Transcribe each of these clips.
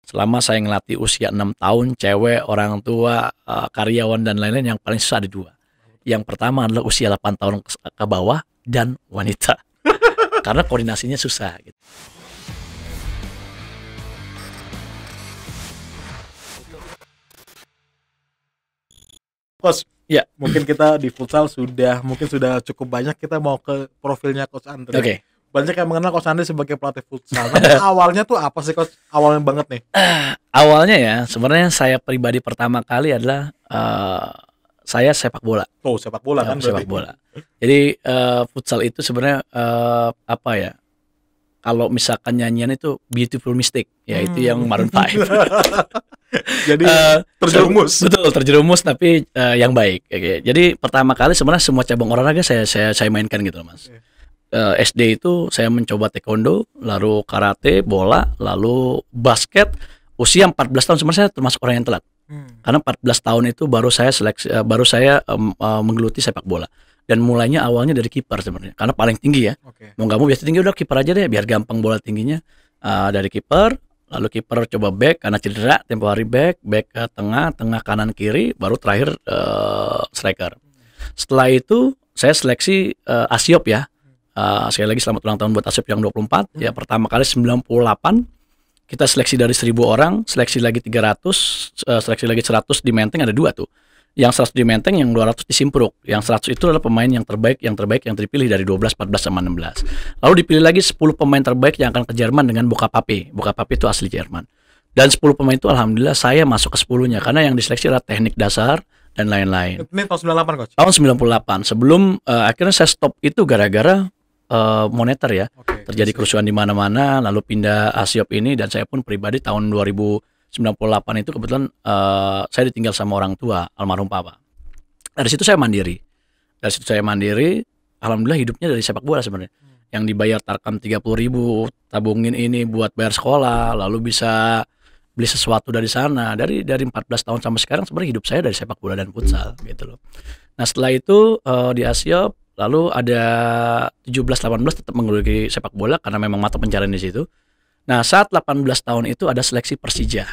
Selama saya ngelatih usia 6 tahun, cewek, orang tua, karyawan dan lain-lain, yang paling susah ada dua. Yang pertama adalah usia 8 tahun ke bawah dan wanita. Karena koordinasinya susah gitu. Coach, Ya. mungkin kita di futsal sudah cukup banyak, kita mau ke profilnya Coach Andre. Oke. Banyak yang mengenal Coach Andre sebagai pelatih futsal. Tapi awalnya tuh apa sih Coach? Awalnya banget nih. Awalnya ya, sebenarnya saya pribadi pertama kali adalah saya sepak bola. Tuh, sepak bola kan Sepak berarti. bola. Jadi futsal itu sebenarnya apa ya? Kalau misalkan nyanyian itu Beautiful Mistake, ya itu yang Maroon 5. Jadi terjerumus. Betul, terjerumus tapi yang baik. Oke. Jadi pertama kali sebenarnya semua cabang olahraga saya mainkan gitu loh, Mas. SD itu saya mencoba taekwondo, lalu karate, bola, lalu basket. Usia 14 tahun sebenarnya saya termasuk orang yang telat. Karena 14 tahun itu baru saya menggeluti sepak bola. Dan mulainya awalnya dari kiper sebenarnya, karena paling tinggi ya. Oke. Mau nggak mau biasa tinggi, udah kiper aja deh biar gampang bola tingginya. Dari kiper, lalu kiper coba back karena cedera, tempo hari back ke tengah kanan kiri, baru terakhir striker. Setelah itu saya seleksi Asiop ya. Sekali lagi selamat ulang tahun buat Asiop yang 24. Ya pertama kali 98 kita seleksi dari 1.000 orang, seleksi lagi 300, seleksi lagi 100 di Menteng, ada dua tuh. Yang 100 di Menteng, yang 200 di Simpruk. Yang 100 itu adalah pemain yang terbaik yang dipilih dari 12, 14 sama 16. Lalu dipilih lagi 10 pemain terbaik yang akan ke Jerman dengan Bokapape. Bokapape itu asli Jerman. Dan 10 pemain itu alhamdulillah saya masuk ke 10-nya karena yang diseleksi adalah teknik dasar dan lain-lain. Ini tahun 98 Coach. Tahun 98 sebelum akhirnya saya stop itu gara-gara moneter ya. Oke. Terjadi kerusuhan di mana-mana, lalu pindah Asiop ini, dan saya pun pribadi tahun 2098 itu kebetulan saya ditinggal sama orang tua, almarhum papa. Dari situ saya mandiri. Alhamdulillah hidupnya dari sepak bola sebenarnya. Yang dibayar tarkam 30.000, tabungin ini buat bayar sekolah, lalu bisa beli sesuatu dari sana. Dari 14 tahun sampai sekarang sebenarnya hidup saya dari sepak bola dan futsal gitu loh. Nah, setelah itu di Asiop lalu ada 17-18 tetap menggeluti sepak bola karena memang mata pencarian di situ. Nah, saat 18 tahun itu ada seleksi Persija.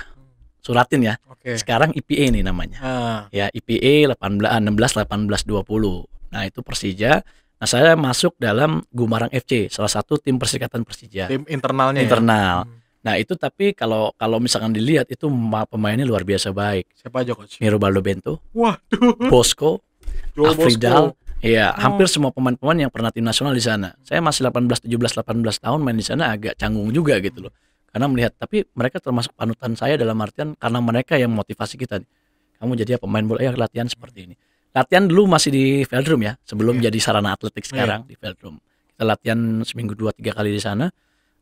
Suratin ya. Oke. Sekarang IPA nih namanya. Ya, IPA 16, 18, 20. Nah, itu Persija. Nah, saya masuk dalam Gumarang FC, salah satu tim perserikatan Persija. Tim internalnya Internal. ya. Nah, itu tapi kalau misalkan dilihat itu pemainnya luar biasa baik. Siapa aja Coach? Mirobaldo Bento, Waduh. Bosco, Joel Afridal. Bosco. Iya, hampir semua pemain-pemain yang pernah tim nasional di sana. Saya masih 18 tahun main di sana agak canggung juga gitu loh. Karena melihat, tapi mereka termasuk panutan saya dalam artian karena mereka yang motivasi kita. Kamu jadi pemain bola, ya latihan seperti ini. Latihan dulu masih di velodrome ya, sebelum jadi sarana atletik sekarang di velodrome. Kita latihan seminggu 2-3 kali di sana.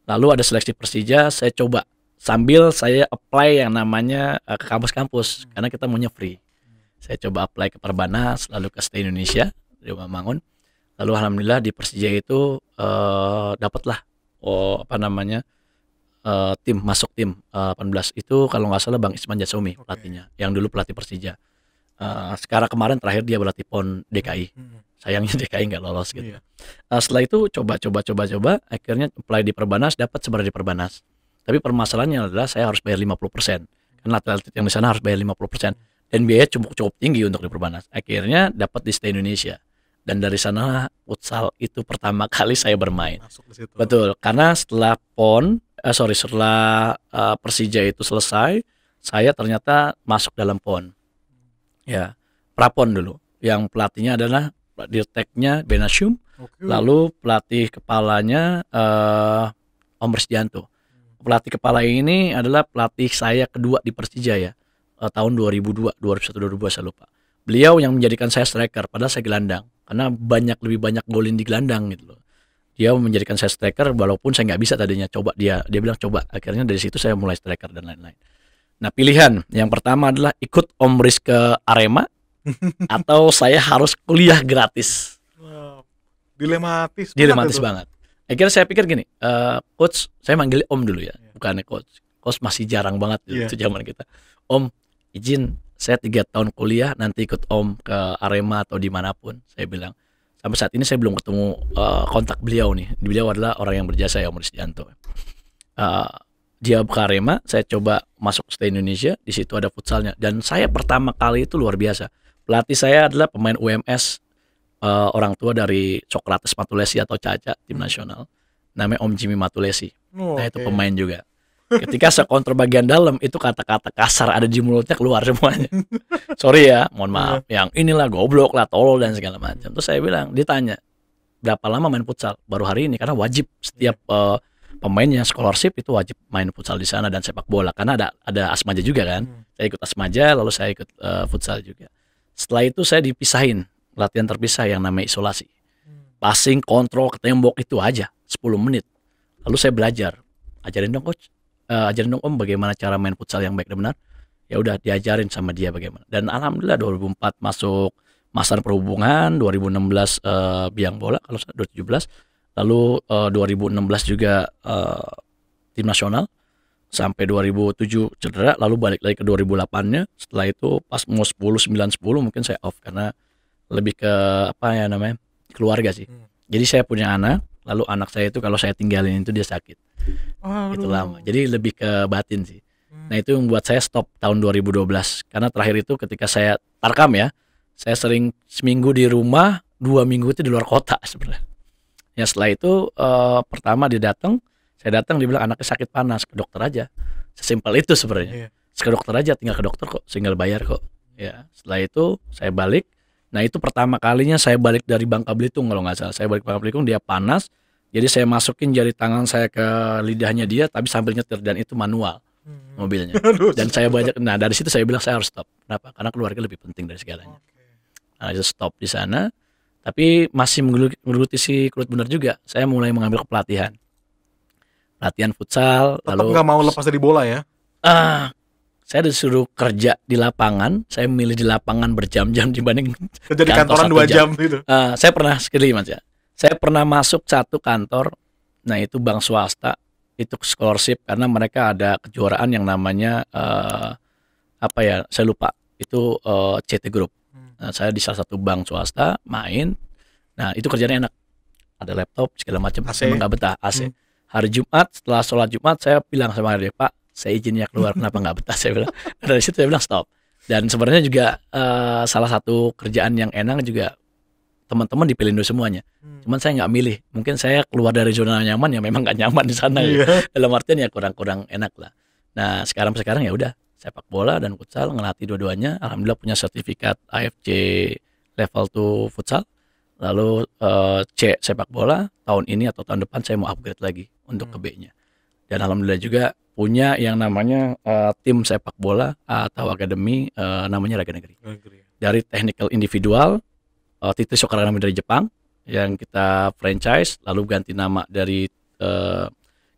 Lalu ada seleksi Persija, saya coba sambil saya apply yang namanya ke kampus-kampus karena kita maunya free. Saya coba apply ke Perbanas, lalu ke Stay Indonesia di Mangun. Lalu alhamdulillah di Persija itu dapatlah masuk tim 18 itu kalau nggak salah Bang Isman Jasumi pelatihnya, yang dulu pelatih Persija. Sekarang kemarin terakhir dia berlatih PON DKI. Sayangnya DKI nggak lolos gitu. Setelah itu coba, akhirnya apply di Perbanas, dapat sebenarnya di Perbanas. Tapi permasalahannya adalah saya harus bayar 50%. Karena atlet yang di sana harus bayar 50%. Dan biaya cukup tinggi untuk di Perbanas. Akhirnya dapat di Stay Indonesia. Dan dari sana futsal itu pertama kali saya bermain. Masuk di situ. Betul, karena setelah Persija itu selesai, saya ternyata masuk dalam PON. Ya, Prapon dulu. Yang pelatihnya adalah dirteknya Benasium, lalu pelatih kepalanya Om Resdianto. Pelatih kepala ini adalah pelatih saya kedua di Persija ya, tahun 2002, 2001, 2002 saya lupa. Beliau yang menjadikan saya striker, padahal saya gelandang. Karena lebih banyak golin di gelandang gitu loh. Dia menjadikan saya striker walaupun saya nggak bisa tadinya. Dia bilang coba. Akhirnya dari situ saya mulai striker dan lain-lain. Nah, pilihan yang pertama adalah ikut Om Riz ke Arema atau saya harus kuliah gratis. Dilematis banget. Akhirnya saya pikir gini, coach, saya manggil Om dulu ya, bukannya coach. Coach masih jarang banget itu zaman kita. Om, izin saya 3 tahun kuliah, nanti ikut Om ke Arema atau dimanapun. Saya bilang, sampai saat ini saya belum ketemu kontak beliau nih. Beliau adalah orang yang berjasa ya, Om Resdianto. dia ke Arema, saya coba masuk stay Indonesia, di situ ada futsalnya. Dan saya pertama kali itu luar biasa. Pelatih saya adalah pemain UMS, orang tua dari Socrates Matulesi atau Caca tim nasional. Namanya Om Jimmy Matulesi. Nah itu pemain juga. Ketika saya kontrol bagian dalam, itu kata-kata kasar ada di mulutnya keluar semuanya. Sorry ya, mohon maaf. Yang inilah goblok lah, tolol dan segala macam. Terus saya bilang, ditanya, berapa lama main futsal? Baru hari ini, karena wajib setiap pemain yang scholarship itu wajib main futsal di sana dan sepak bola. Karena ada asmaja juga kan. Saya ikut asmaja, lalu saya ikut futsal juga. Setelah itu saya dipisahin, latihan terpisah yang namanya isolasi. Passing, kontrol ke tembok itu aja, 10 menit. Lalu saya belajar, ajarin dong coach. Ajarin dong om bagaimana cara main futsal yang baik dan benar. Ya udah diajarin sama dia bagaimana. Dan alhamdulillah 2004 masuk Masan Perhubungan, 2016 biang bola kalau 2017. Lalu 2016 juga tim nasional sampai 2007 cedera, lalu balik lagi ke 2008-nya. Setelah itu pas mau 10 9 10 mungkin saya off karena lebih ke apa ya namanya? Keluarga sih. Jadi saya punya anak, lalu anak saya itu kalau saya tinggalin itu dia sakit. Itu lama. Jadi lebih ke batin sih. Nah itu yang buat saya stop tahun 2012. Karena terakhir itu ketika saya tarkam ya, saya sering seminggu di rumah, 2 minggu itu di luar kota sebenarnya. Ya setelah itu pertama dia datang, saya datang dia bilang anaknya sakit panas, ke dokter aja. Sesimpel itu sebenarnya. Ke dokter aja, tinggal ke dokter kok, tinggal bayar kok. Ya setelah itu saya balik. Nah itu pertama kalinya saya balik dari Bangka Belitung kalau nggak salah. Saya balik Bangka Belitung, dia panas. Jadi saya masukin jari tangan saya ke lidahnya dia, tapi sambil nyetir, dan itu manual mobilnya. Dan saya banyak, nah dari situ saya bilang saya harus stop. Kenapa? Karena keluarga lebih penting dari segalanya. Nah itu stop di sana, tapi masih menggeluti si Kurut bener juga. Saya mulai mengambil kepelatihan, latihan futsal. Tetap lalu nggak mau lepas dari bola ya? Saya disuruh kerja di lapangan. Saya milih di lapangan berjam-jam dibanding kerja di kantoran 2 jam gitu. Saya pernah sekali mas ya. Saya pernah masuk satu kantor, nah itu bank swasta, itu scholarship karena mereka ada kejuaraan yang namanya apa ya, saya lupa, itu CT Group. Nah, saya di salah satu bank swasta main, nah itu kerjanya enak, ada laptop segala macam, saya nggak betah AC. Hari Jumat setelah sholat Jumat saya bilang sama dia, Pak, saya izin ya keluar, kenapa nggak betah? Saya bilang. Dari situ saya bilang stop. Dan sebenarnya juga salah satu kerjaan yang enak juga. Teman-teman di Pelindo semuanya, cuman saya nggak milih. Mungkin saya keluar dari zona nyaman, ya memang nggak nyaman di sana. Ya. Dalam artian ya kurang enak lah. Nah sekarang ya udah sepak bola dan futsal, ngelatih dua-duanya. Alhamdulillah punya sertifikat AFC level 2 futsal. Lalu C sepak bola. Tahun ini atau tahun depan saya mau upgrade lagi untuk ke B-nya. Dan alhamdulillah juga punya yang namanya tim sepak bola atau akademi namanya Raga Negeri. Dari technical individual. Titri Soccer Academy dari Jepang yang kita franchise, lalu ganti nama dari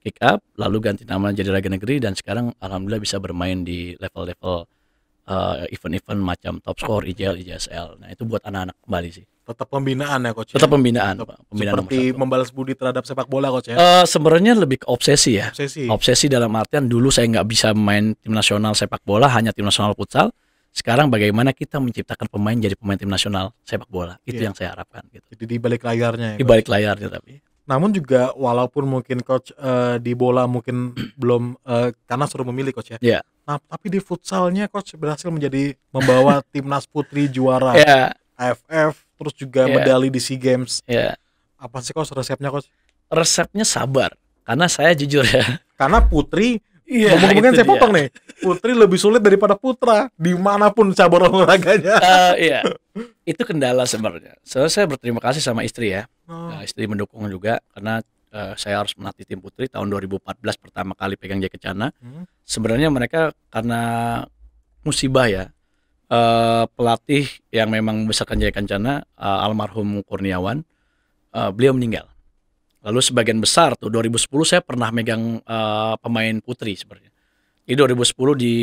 Kick Up, lalu ganti nama jadi Raga Negeri, dan sekarang alhamdulillah bisa bermain di level-level event-event macam Top Score, IJL, IJSL. Nah itu buat anak-anak kembali sih. Tetap pembinaan ya coach? Tetap pembinaan, Pak. Pembinaan seperti membalas budi terhadap sepak bola coach ya? Sebenarnya lebih ke obsesi ya. Obsesi dalam artian dulu saya nggak bisa main tim nasional sepak bola, hanya tim nasional futsal. Sekarang bagaimana kita menciptakan pemain jadi pemain tim nasional sepak bola, itu yang saya harapkan gitu. Jadi di balik layarnya ya, di balik layarnya. Tapi namun juga walaupun mungkin coach di bola mungkin belum karena suruh memilih coach ya. Nah, tapi di futsalnya coach berhasil membawa timnas putri juara AFF, terus juga medali di SEA Games. Apa sih coach resepnya coach? Resepnya sabar, karena saya jujur ya. Karena putri ngomong-ngomongin saya potong nih, putri lebih sulit daripada putra dimanapun cabur olahraganya. Itu kendala sebenarnya. Saya berterima kasih sama istri ya. Istri mendukung juga karena saya harus melatih tim putri tahun 2014 pertama kali pegang Jaya Kencana. Sebenarnya mereka karena musibah ya, pelatih yang memang membesarkan Jaya Kencana, almarhum Kurniawan, beliau meninggal. Lalu sebagian besar tuh 2010 saya pernah megang pemain putri sebenarnya. Di 2010 di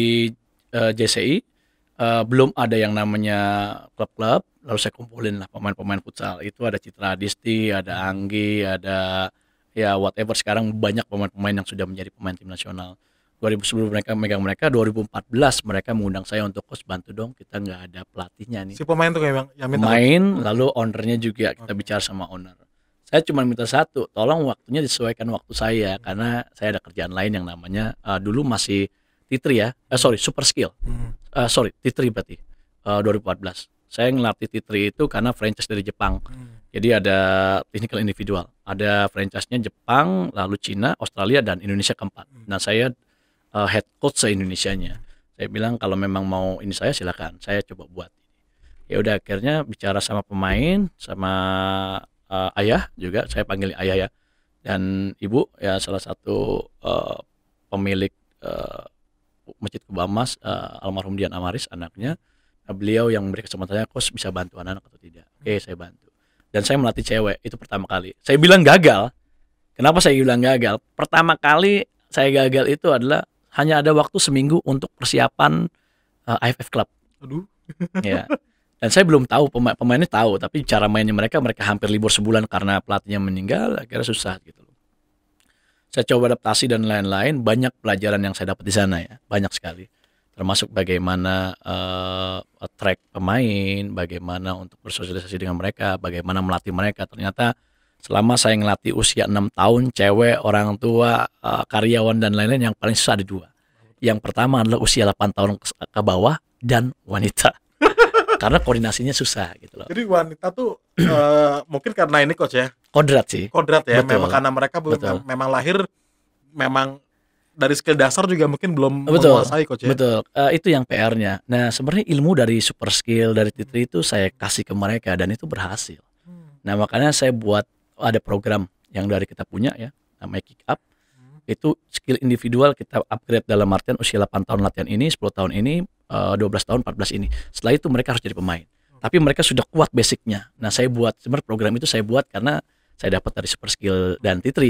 JCI belum ada yang namanya klub-klub, lalu saya kumpulin lah pemain-pemain futsal. Itu ada Citra Disti, ada Anggi, ada ya whatever, sekarang banyak pemain-pemain yang sudah menjadi pemain tim nasional. 2010 mereka megang mereka, 2014 mereka mengundang saya untuk coach bantu dong, kita nggak ada pelatihnya nih. Si pemain tuh kayak yang minta main, lalu ownernya juga kita bicara sama owner. Saya cuma minta satu, tolong waktunya disesuaikan waktu saya karena saya ada kerjaan lain yang namanya dulu masih T3 ya, sorry Super Skill, sorry T3 berarti 2014. Saya ngelatih T3 itu karena franchise dari Jepang. Jadi ada technical individual, ada franchise-nya Jepang, lalu Cina, Australia dan Indonesia keempat. Nah saya head coach se-Indonesianya. Saya bilang kalau memang mau ini saya silakan, saya coba buat. Ya udah akhirnya bicara sama pemain, sama ayah juga, saya panggil ayah ya, dan ibu ya salah satu pemilik Masjid Kubah Emas, almarhum Dian Amaris anaknya. Beliau yang memberi kesempatan saya, coach bisa bantu anak atau tidak? Oke, saya bantu. Dan saya melatih cewek itu pertama kali. Saya bilang gagal. Kenapa saya bilang gagal? Pertama kali saya gagal itu adalah hanya ada waktu seminggu untuk persiapan AFF Club. Aduh. Ya. Dan saya belum tahu, pemainnya tahu, tapi cara mainnya mereka hampir libur sebulan karena pelatihnya meninggal, akhirnya susah gitu loh. Saya coba adaptasi dan lain-lain, banyak pelajaran yang saya dapat di sana ya, banyak sekali. Termasuk bagaimana track pemain, bagaimana untuk bersosialisasi dengan mereka, bagaimana melatih mereka. Ternyata selama saya ngelatih usia 6 tahun, cewek, orang tua, karyawan dan lain-lain, yang paling susah ada 2. Yang pertama adalah usia 8 tahun ke bawah dan wanita. Karena koordinasinya susah gitu loh. Jadi wanita tuh mungkin karena ini coach ya. Kodrat sih. Kodrat ya. Betul. Memang karena mereka memang lahir memang dari skill dasar juga mungkin belum menguasai coach ya. Betul. Itu yang PR-nya. Nah, sebenarnya ilmu dari super skill dari T3 itu saya kasih ke mereka dan itu berhasil. Nah, makanya saya buat ada program yang dari kita punya ya, namanya Kick Up. Itu skill individual kita upgrade dalam artian usia 8 tahun latihan ini, 10 tahun ini, 12 tahun, 14 ini. Setelah itu mereka harus jadi pemain. Tapi mereka sudah kuat basicnya. Nah, saya buat sebenarnya program itu saya buat karena saya dapat dari Super Skill dan T3.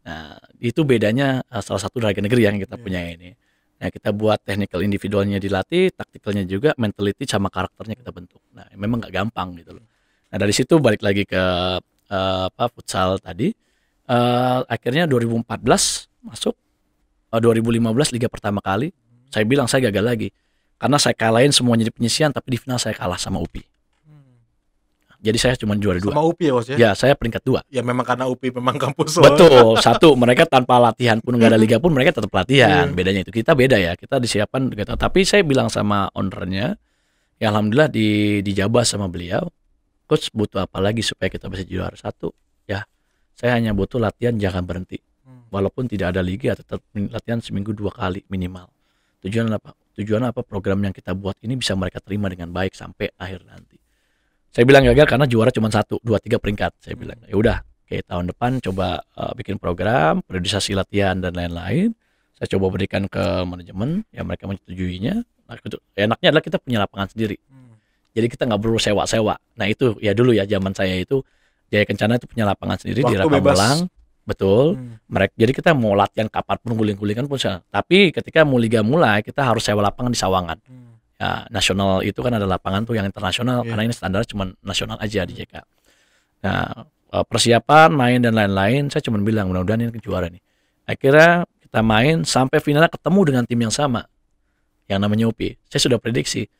Nah, itu bedanya salah satu dari negeri yang kita punya ini. Nah, kita buat technical individualnya dilatih, taktikalnya juga, mentality sama karakternya kita bentuk. Nah, memang nggak gampang gitu loh. Nah, dari situ balik lagi ke futsal tadi. Akhirnya 2014 masuk, 2015 liga pertama kali. Saya bilang saya gagal lagi. Karena saya kalahin semuanya di penyisian, tapi di final saya kalah sama UPI. Jadi saya cuma juara 2. Sama UPI ya Bos ya? Ya, saya peringkat 2. Ya memang karena UPI memang kampus. Betul, satu, mereka tanpa latihan pun, nggak ada liga pun, mereka tetap latihan. Bedanya itu, kita beda ya, kita disiapkan gitu. Tapi saya bilang sama ownernya, ya alhamdulillah dijabah sama beliau, coach butuh apa lagi supaya kita bisa juara? Satu, ya saya hanya butuh latihan jangan berhenti. Walaupun tidak ada liga, tetap latihan seminggu 2 kali minimal. Tujuan apa? Tujuan apa? Program yang kita buat ini bisa mereka terima dengan baik sampai akhir nanti. Saya bilang gagal karena juara cuma 1, 2, 3 peringkat. Saya bilang ya udah, oke, tahun depan coba bikin program, periodisasi latihan dan lain-lain. Saya coba berikan ke manajemen, ya mereka menyetujuinya. Nah, enaknya adalah kita punya lapangan sendiri. Jadi kita nggak perlu sewa-sewa. Nah itu ya dulu ya zaman saya itu Jaya Kencana itu punya lapangan sendiri di Rakamulang. Betul. Jadi kita mau latihan kapanpun, guling-gulingan pun. Tapi ketika mau liga mulai, kita harus sewa lapangan di Sawangan. Ya, nasional itu kan ada lapangan tuh yang internasional, karena ini standar cuma nasional aja di JK. Nah, persiapan, main dan lain-lain, saya cuma bilang mudah-mudahan ini juara nih. Akhirnya kita main sampai finalnya ketemu dengan tim yang sama, yang namanya UPI. Saya sudah prediksi.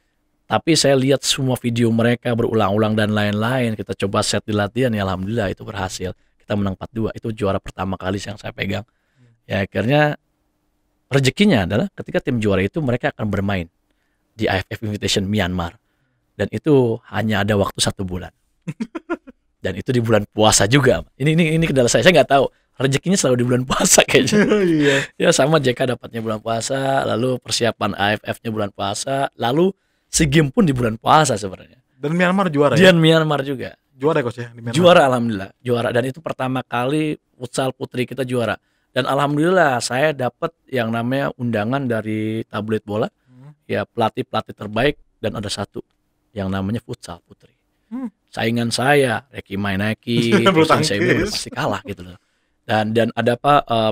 Tapi saya lihat semua video mereka berulang-ulang dan lain-lain. Kita coba set di latihan, ya alhamdulillah itu berhasil. Kita menang 4-2, itu juara pertama kali yang saya pegang. Ya akhirnya rezekinya adalah ketika tim juara itu mereka akan bermain di AFF Invitation Myanmar. Dan itu hanya ada waktu 1 bulan. Dan itu di bulan puasa juga. Ini kendala saya nggak tahu. Rezekinya selalu di bulan puasa kayaknya. Ya sama JK dapatnya bulan puasa, lalu persiapan AFF-nya bulan puasa, lalu SEA Games pun di bulan puasa sebenarnya. Dan Myanmar juara ya? Dan Myanmar juga. Juara ya coach ya? Di Myanmar. Juara alhamdulillah, juara. Dan itu pertama kali futsal putri kita juara. Dan alhamdulillah saya dapat yang namanya undangan dari tabloid bola. Ya pelatih-pelatih terbaik dan ada 1 yang namanya futsal putri. Saingan saya, Reki Mainaki, saya udah pasti kalah gitu loh. Dan ada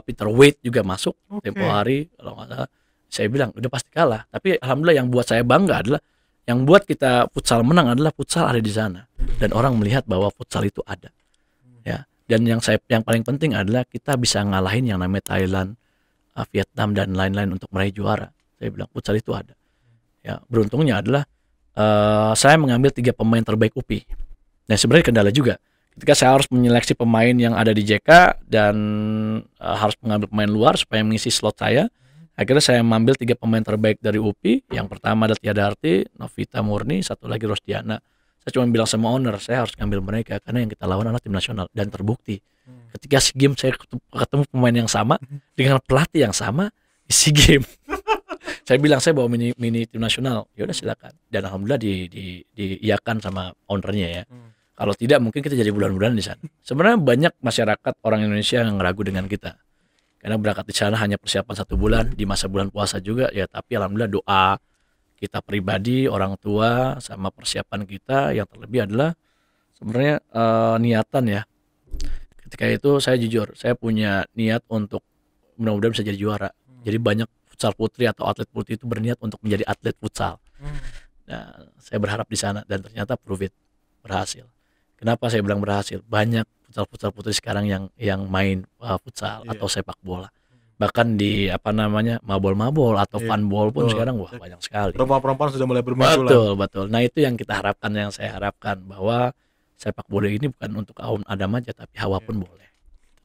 Peter Wade juga masuk tempo hari kalau nggak salah. Saya bilang udah pasti kalah. Tapi alhamdulillah yang buat saya bangga adalah yang buat kita futsal menang adalah futsal ada di sana dan orang melihat bahwa futsal itu ada. Ya. Dan yang paling penting adalah kita bisa ngalahin yang namanya Thailand, Vietnam dan lain-lain untuk meraih juara. Saya bilang futsal itu ada. Ya, beruntungnya adalah saya mengambil 3 pemain terbaik UPI. Nah sebenarnya kendala juga Ketika saya harus menyeleksi pemain yang ada di JK dan harus mengambil pemain luar supaya mengisi slot saya, akhirnya saya mengambil 3 pemain terbaik dari UPI. Yang pertama adalah Tiadarti, Novita Murni, satu lagi Rosdiana. Saya cuma bilang sama owner, saya harus ngambil mereka karena yang kita lawan adalah tim nasional. Dan terbukti, ketika SEA Games saya ketemu pemain yang sama dengan pelatih yang sama di SEA Games. Saya bilang saya bawa mini tim nasional, ya udah silakan. Dan alhamdulillah diiyakan sama ownernya ya. Kalau tidak mungkin kita jadi bulan-bulan di sana. Sebenarnya banyak masyarakat orang Indonesia yang ragu dengan kita. Karena berangkat di sana hanya persiapan 1 bulan, di masa bulan puasa juga ya. Tapi alhamdulillah doa kita pribadi, orang tua, sama persiapan kita yang terlebih adalah sebenarnya niatan ya. Ketika itu saya jujur, saya punya niat untuk mudah-mudahan bisa jadi juara. Jadi banyak futsal putri atau atlet putri itu berniat untuk menjadi atlet futsal. Nah, saya berharap di sana dan ternyata prove it, berhasil. Kenapa saya bilang berhasil? Banyak futsal putri sekarang yang main futsal atau sepak bola. Bahkan di mabol-mabol atau funball pun sekarang banyak sekali. Perempuan-perempuan sudah mulai bermunculan. Betul. Nah, itu yang kita harapkan, yang saya harapkan, bahwa sepak bola ini bukan untuk kaum Adam aja tapi Hawa pun boleh.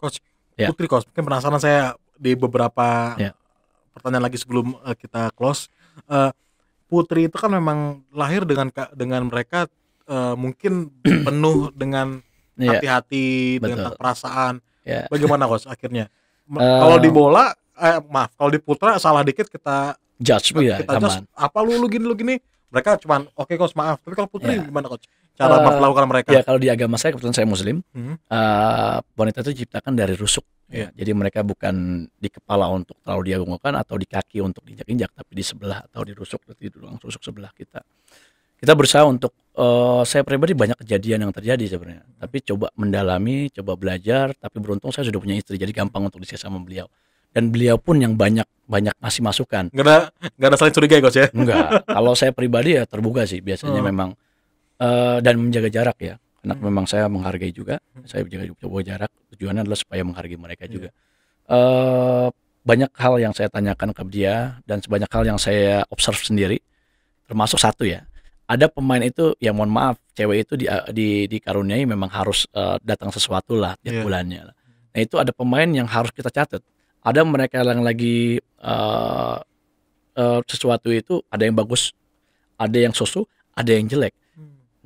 Coach, putri Coach, mungkin penasaran saya di beberapa pertanyaan lagi sebelum kita close. Putri itu kan memang lahir dengan mereka mungkin penuh dengan hati-hati, dengan perasaan. Bagaimana Coach akhirnya? Kalau di bola, kalau di putra salah dikit kita judge apa lu gini. Mereka cuman oke Coach maaf. Tapi kalau putri gimana Coach? Cara melakukan mereka? Ya kalau di agama saya, kebetulan saya Muslim, wanita itu diciptakan dari rusuk. Ya, jadi mereka bukan di kepala untuk terlalu diagungkan atau di kaki untuk diinjak-injak, tapi di sebelah atau di rusuk, di tulang rusuk sebelah kita. Kita berusaha untuk, saya pribadi banyak kejadian yang terjadi sebenarnya, tapi coba mendalami, coba belajar. Tapi beruntung saya sudah punya istri, jadi gampang untuk diskusi sama beliau. Dan beliau pun yang banyak ngasih masukan. Nggak ada saling curiga ya Coach ya? Enggak. Kalau saya pribadi ya terbuka sih biasanya memang, dan menjaga jarak ya. Karena memang saya menghargai juga, saya coba jarak. Tujuannya adalah supaya menghargai mereka juga. Banyak hal yang saya tanyakan ke dia dan sebanyak hal yang saya observe sendiri. Termasuk satu ya. Ada pemain itu yang mohon maaf, cewek itu dikaruniai memang harus datang sesuatu lah tiap bulannya. Nah itu ada pemain yang harus kita catat. Ada mereka yang lagi sesuatu itu ada yang bagus, ada yang so-so, ada yang jelek.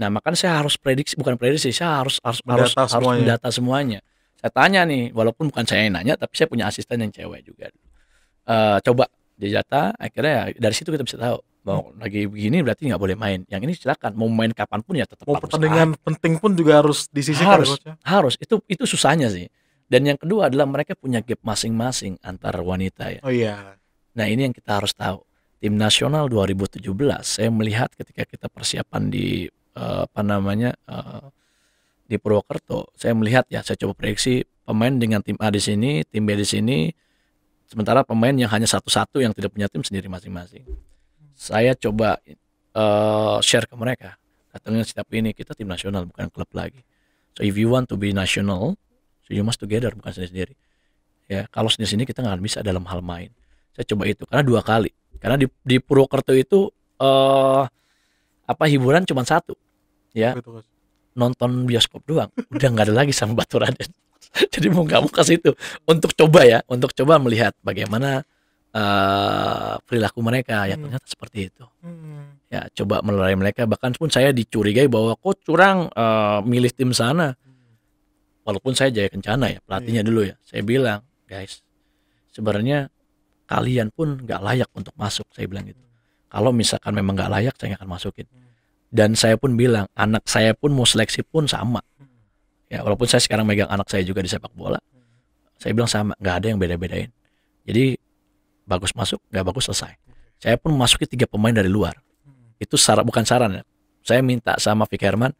Nah makanya saya harus saya harus mendata semuanya. Saya tanya nih, walaupun bukan saya yang nanya, tapi saya punya asisten yang cewek juga. Coba didata, akhirnya ya dari situ kita bisa tahu. Mau lagi begini berarti nggak boleh main. Yang ini silakan, mau main kapanpun ya tetap. Mau pertandingan penting pun juga harus disisihkan. Harus. Itu susahnya sih. Dan yang kedua adalah mereka punya gap masing-masing antar wanita ya. Oh iya. Nah ini yang kita harus tahu. Tim nasional 2017, saya melihat ketika kita persiapan di di Purwokerto, saya melihat ya, saya coba prediksi pemain dengan tim A di sini, tim B di sini, sementara pemain yang hanya satu-satu yang tidak punya tim sendiri masing-masing. Saya coba share ke mereka, katanya setiap ini kita tim nasional bukan klub lagi. So if you want to be national, so you must together, bukan sendiri-sendiri. Ya kalau sendiri-sendiri kita nggak bisa dalam hal main. Saya coba itu karena 2 kali. Karena di Purwokerto itu hiburan cuma satu, ya. Betul. Nonton bioskop doang, udah nggak ada lagi sama Batu Raden. Jadi mau nggak mau ke situ untuk coba melihat bagaimana perilaku mereka. Ya ternyata seperti itu. Ya coba melerai mereka. Bahkan pun saya dicurigai bahwa kok curang milih tim sana. Walaupun saya Jaya Kencana ya, pelatihnya dulu ya. Saya bilang, guys, sebenarnya kalian pun nggak layak untuk masuk. Saya bilang gitu. Kalau misalkan memang nggak layak, saya nggak akan masukin. Dan saya pun bilang, anak saya pun mau seleksi pun sama. Ya walaupun saya sekarang megang anak saya juga di sepak bola, saya bilang sama, nggak ada yang beda-bedain. Jadi bagus masuk, nggak bagus selesai. Saya pun masukin 3 pemain dari luar. Itu bukan saran ya. Saya minta sama Vicky Herman,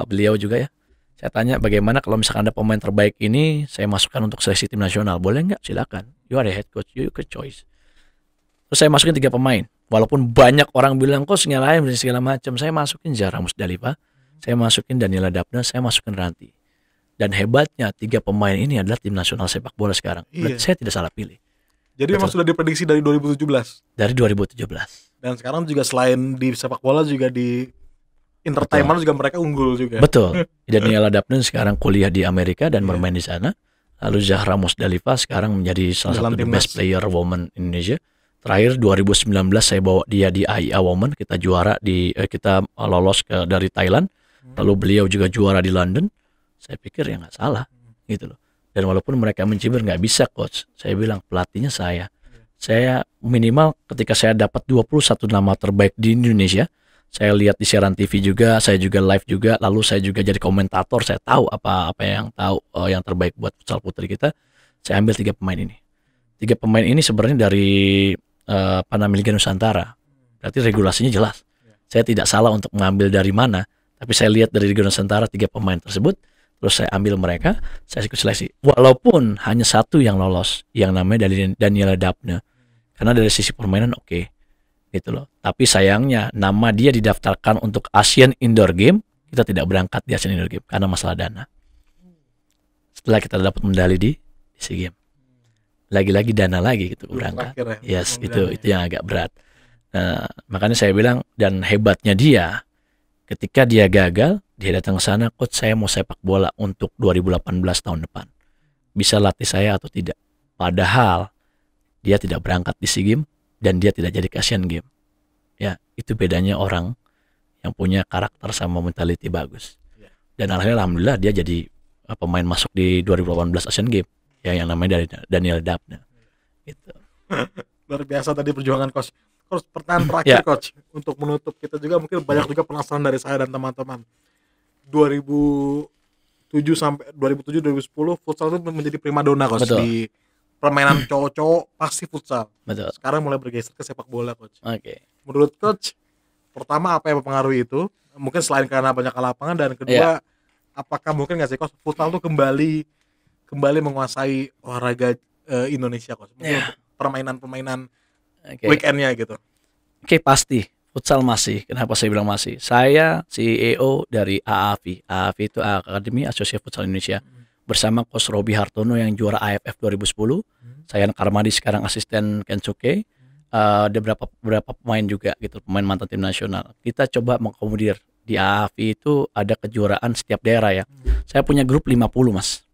beliau juga ya. Saya tanya bagaimana kalau misalkan ada pemain terbaik ini, saya masukkan untuk seleksi tim nasional. Boleh nggak? Silakan. You are the head coach, you can choice. Terus saya masukin 3 pemain. Walaupun banyak orang bilang kok nyalahin dan segala macam, saya masukin Zahra Musdalifah, saya masukin Daniela Dapna, saya masukin Ranti. Dan hebatnya 3 pemain ini adalah tim nasional sepak bola sekarang. Berarti saya tidak salah pilih. Jadi memang sudah diprediksi dari 2017. Dari 2017. Dan sekarang juga selain di sepak bola juga di entertainment juga mereka unggul juga. Betul. Daniela Daphne sekarang kuliah di Amerika dan bermain di sana. Lalu Zahra Musdalifah sekarang menjadi salah satu the best player woman Indonesia. Terakhir 2019 saya bawa dia di AIA Women, kita juara kita lolos dari Thailand. Lalu beliau juga juara di London. Saya pikir ya nggak salah gitu loh. Dan walaupun mereka mencibir nggak bisa coach, saya bilang pelatihnya saya. Saya minimal ketika saya dapat 21 nama terbaik di Indonesia, saya lihat di siaran TV juga, saya juga live juga, lalu saya juga jadi komentator, saya tahu apa yang yang terbaik buat futsal putri kita. Saya ambil 3 pemain ini. 3 pemain ini sebenarnya dari Liga Nusantara. Berarti regulasinya jelas. Saya tidak salah untuk mengambil dari mana, tapi saya lihat dari Liga Nusantara 3 pemain tersebut, terus saya ambil mereka, saya ikut seleksi. Walaupun hanya 1 yang lolos, yang namanya dari Daniela Daphne. Karena dari sisi permainan oke. Gitu loh. Tapi sayangnya nama dia didaftarkan untuk Asian Indoor Game, kita tidak berangkat di Asian Indoor Game karena masalah dana. Setelah kita dapat medali di SEA Games, lagi-lagi dana lagi gitu berangkat. Yes, itu yang agak berat. Nah, makanya saya bilang, dan hebatnya dia, ketika dia gagal, dia datang ke sana, coach saya mau sepak bola untuk 2018 tahun depan. Bisa latih saya atau tidak? Padahal dia tidak berangkat di SEA Games dan dia tidak jadi ke Asian Games. Ya, itu bedanya orang yang punya karakter sama mentality bagus. Dan alhamdulillah dia jadi pemain masuk di 2018 Asian Games yang namanya dari Daniela Daphne. Gitu. Luar biasa tadi perjuangan coach. Coach, pertanyaan terakhir coach untuk menutup, kita juga mungkin banyak juga penasaran dari saya dan teman-teman. 2007 sampai 2010 futsal itu menjadi primadona coach. Betul. Di permainan cowok-cowok pasti futsal. Betul. Sekarang mulai bergeser ke sepak bola coach. Oke. Menurut coach, pertama apa yang mempengaruhi itu? Mungkin selain karena banyak lapangan, dan kedua apakah mungkin nggak sih coach futsal tuh kembali menguasai olahraga Indonesia coach? Permainan weekendnya gitu. Oke, pasti futsal masih. Kenapa saya bilang masih? Saya CEO dari AAFI. AAFI itu Akademi Asosiasi Futsal Indonesia. Bersama Coach Robi Hartono yang juara AFF 2010, saya Karmadi sekarang asisten Kensuke, ada beberapa pemain juga gitu, pemain mantan tim nasional. Kita coba mengakomodir di AFI itu ada kejuaraan setiap daerah ya. Saya punya grup 50 mas,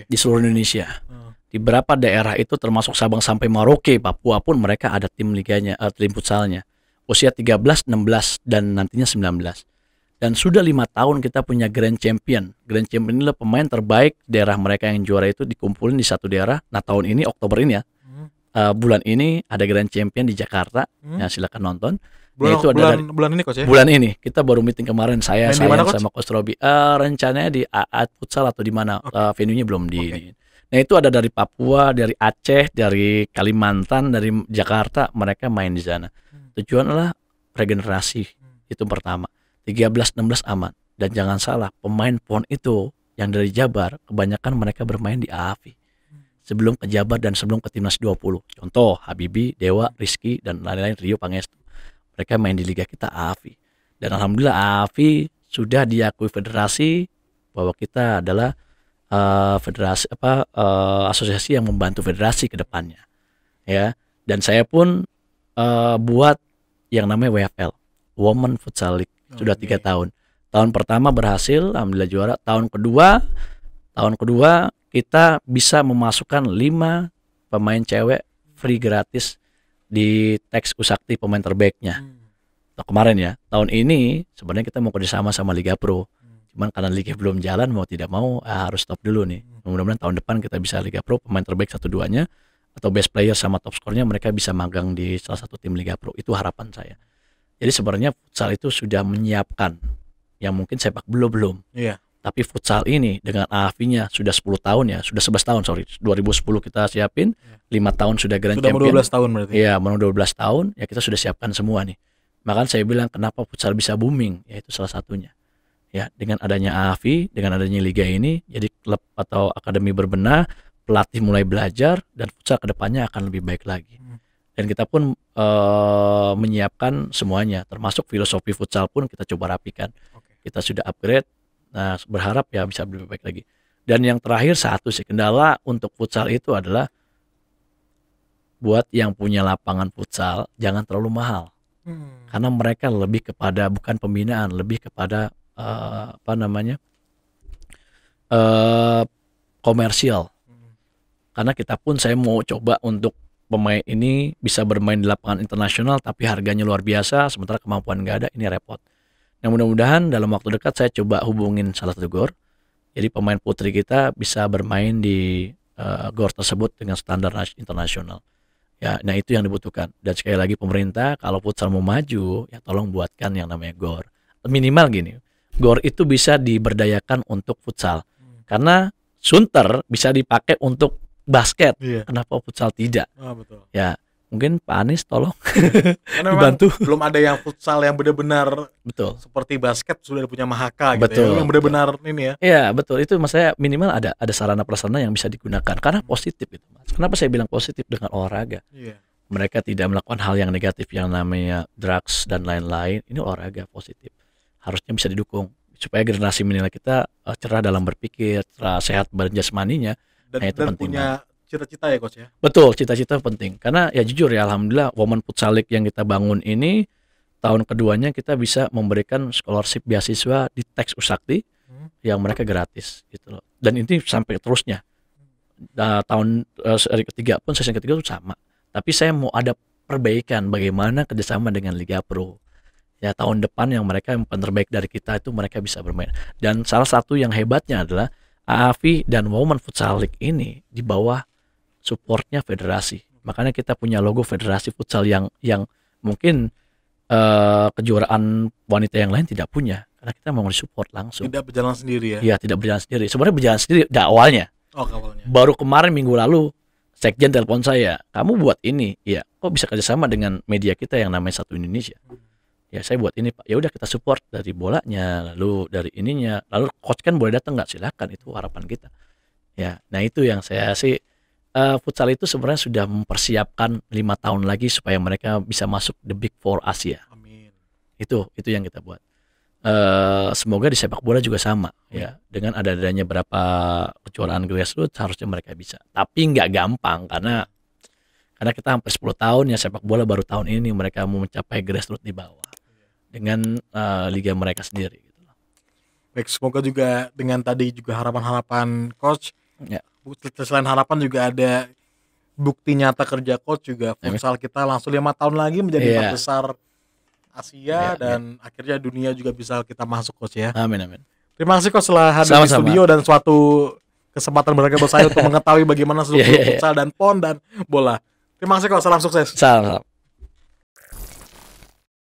di seluruh Indonesia. Di beberapa daerah itu termasuk Sabang sampai Merauke, Papua pun mereka ada tim liganya, tim futsalnya. Usia 13, 16 dan nantinya 19. Dan sudah 5 tahun kita punya Grand Champion. Grand Champion inilah pemain terbaik daerah mereka yang juara itu dikumpulin di satu daerah. Nah tahun ini Oktober ini ya, bulan ini ada Grand Champion di Jakarta. Ya silakan nonton. Bulan ini coach ya? Bulan ini kita baru meeting kemarin saya sama Coach Robi. Rencananya di AAT Futsal atau di mana? Venue-nya belum di. Nah itu ada dari Papua, dari Aceh, dari Kalimantan, dari Jakarta, mereka main di sana. Tujuan adalah regenerasi, itu pertama. 13-16 aman. Dan jangan salah, pemain PON itu yang dari Jabar, kebanyakan mereka bermain di AAFI. Sebelum ke Jabar dan sebelum ke Timnas 20. Contoh, Habibi, Dewa, Rizky, dan lain-lain, Rio Pangestu. Mereka main di liga kita AAFI. Dan alhamdulillah AAFI sudah diakui federasi bahwa kita adalah asosiasi yang membantu federasi ke depannya. Ya. Dan saya pun buat yang namanya WFL, Women Futsal League. Sudah 3 tahun. Tahun pertama berhasil, alhamdulillah juara. Tahun kedua kita bisa memasukkan 5 pemain cewek free gratis di teks Usakti pemain terbaiknya. Kemarin ya, tahun ini sebenarnya kita mau kerjasama sama Liga Pro. Cuman karena Liga belum jalan, mau tidak mau harus stop dulu nih. Mudah-mudahan tahun depan kita bisa Liga Pro, pemain terbaik 1-2-nya atau best player sama top skornya mereka bisa magang di salah satu tim Liga Pro. Itu harapan saya. Jadi sebenarnya futsal itu sudah menyiapkan yang mungkin sepak bola belum. Iya. Tapi futsal ini dengan AFI-nya sudah 10 tahun ya, sudah 11 tahun 2010 kita siapin, 5 tahun sudah Grand Champion. Sudah 12 tahun berarti. Iya, mau 12 tahun ya kita sudah siapkan semua nih. Makanya saya bilang kenapa futsal bisa booming, ya itu salah satunya. Ya, dengan adanya AFI, dengan adanya liga ini, jadi klub atau akademi berbenah, pelatih mulai belajar dan futsal kedepannya akan lebih baik lagi. Dan kita pun menyiapkan semuanya, termasuk filosofi futsal pun kita coba rapikan. Kita sudah upgrade, nah berharap ya bisa lebih baik lagi. Dan yang terakhir satu sih, kendala untuk futsal itu adalah buat yang punya lapangan futsal jangan terlalu mahal. Karena mereka lebih kepada bukan pembinaan, lebih kepada komersial. Karena kita pun saya mau coba untuk pemain ini bisa bermain di lapangan internasional tapi harganya luar biasa, sementara kemampuan nggak ada, ini repot. Nah mudah-mudahan dalam waktu dekat saya coba hubungin salah satu GOR, jadi pemain putri kita bisa bermain di GOR tersebut dengan standar internasional. Ya, nah itu yang dibutuhkan. Dan sekali lagi pemerintah kalau futsal mau maju, ya tolong buatkan yang namanya GOR. Minimal gini, GOR itu bisa diberdayakan untuk futsal. Karena Sunter bisa dipakai untuk basket, kenapa futsal tidak? Betul. Ya, mungkin Pak Anies tolong dibantu. Belum ada yang futsal yang benar-benar betul seperti basket sudah punya Mahaka gitu ya, yang benar-benar ini ya. Iya betul, itu maksudnya minimal ada sarana prasarana yang bisa digunakan karena positif itu Mas. Kenapa saya bilang positif dengan olahraga? Mereka tidak melakukan hal yang negatif yang namanya drugs dan lain-lain. Ini olahraga positif, harusnya bisa didukung supaya generasi milenial kita cerah dalam berpikir, cerah, sehat badan jasmaninya. Dan penting punya cita-cita ya Coach ya. Betul, cita-cita penting. Karena ya jujur ya alhamdulillah Women Futsal League yang kita bangun ini tahun keduanya kita bisa memberikan scholarship beasiswa di Teks Usakti yang mereka gratis gitu loh. Dan ini sampai terusnya. Tahun seri ketiga pun sesi ketiga itu sama. Tapi saya mau ada perbaikan bagaimana kerjasama dengan Liga Pro. Ya tahun depan yang terbaik dari kita itu mereka bisa bermain. Dan salah satu yang hebatnya adalah AAFI dan Women Futsal League ini di bawah supportnya federasi. Makanya kita punya logo federasi futsal yang mungkin kejuaraan wanita yang lain tidak punya. Karena kita mau disupport langsung. Tidak berjalan sendiri ya? Iya, tidak berjalan sendiri. Sebenarnya berjalan sendiri awalnya. Awalnya. Baru kemarin minggu lalu Sekjen telepon saya, kamu buat ini. Iya, kok bisa kerjasama dengan media kita yang namanya Satu Indonesia? Ya saya buat ini Pak, ya udah kita support dari bolanya, lalu dari ininya, lalu coach kan boleh datang nggak, silakan, itu harapan kita. Ya, nah itu yang saya sih futsal itu sebenarnya sudah mempersiapkan 5 tahun lagi supaya mereka bisa masuk the Big Four Asia. Amin. Itu yang kita buat. Semoga di sepak bola juga sama ya, dengan adanya berapa kejuaraan grassroots harusnya mereka bisa. Tapi nggak gampang karena kita hampir 10 tahun ya sepak bola, baru tahun ini mereka mau mencapai grassroots di bawah dengan liga mereka sendiri gitu. Baik, semoga juga dengan tadi juga harapan-harapan coach ya. Selain harapan juga ada bukti nyata kerja coach juga, futsal kita langsung 5 tahun lagi menjadi terbesar Asia dan akhirnya dunia juga bisa kita masuk coach ya. Amin amin. Terima kasih coach setelah hadir di studio dan suatu kesempatan berharga buat saya untuk mengetahui bagaimana seluruh futsal dan PON dan bola. Terima kasih coach, salam sukses. Salam.